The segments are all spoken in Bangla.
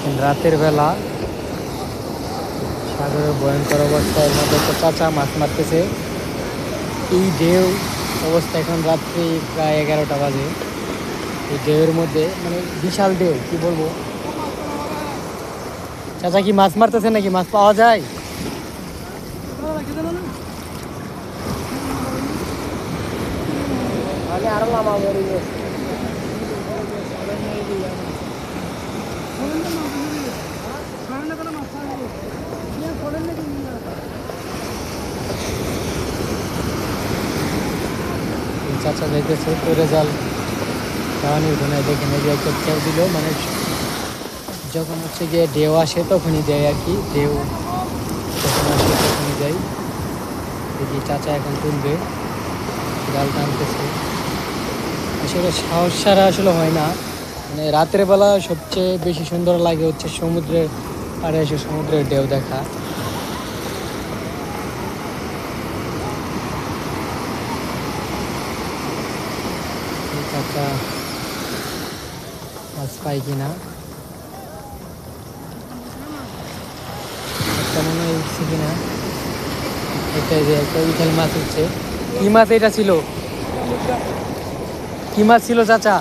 দেখেন রাতের বেলা সাগরের ভয়ঙ্কর অবস্থা, এর মধ্যে একটা চাচা মাছ মারতেছে। এই ঢেউ অবস্থা, এখন রাত্রি প্রায় 11টা বাজে। এই ঢেউয়ের মধ্যে মানে বিশাল ঢেউ, কি বলবো। চাচা কি মাছ মারতেছে নাকি? মাছ পাওয়া যায়? চাচা যাইতেছে তো রেজাল্ট খাওয়ানির ঘনায়। দেখেন এই যে একটা খেয়াল দিল, মানে যখন হচ্ছে গিয়ে ঢেউ আসে তখনই দেয় আর কি। ঢেউ যখন আসে তখনই দেয়। দেখি চাচা এখন তুলবে, জাল টানতেছে। আসলে সাহস ছাড়া আসলে হয় না। মানে রাতের বেলা সবচেয়ে বেশি সুন্দর লাগে হচ্ছে সমুদ্রের পাড়ে এসে সমুদ্রের ঢেউ দেখা। চাচা মাছ পাই কিনা, একটা মনে হয় উঠছে কিনা। এটাই যে একটা ইটেল মাছ উঠছে। কি মাছ এটা ছিল? কি মাছ ছিল চাচা?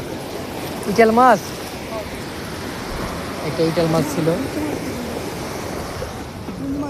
ইটেল মাছ? একটা ইটেল মাছ ছিল।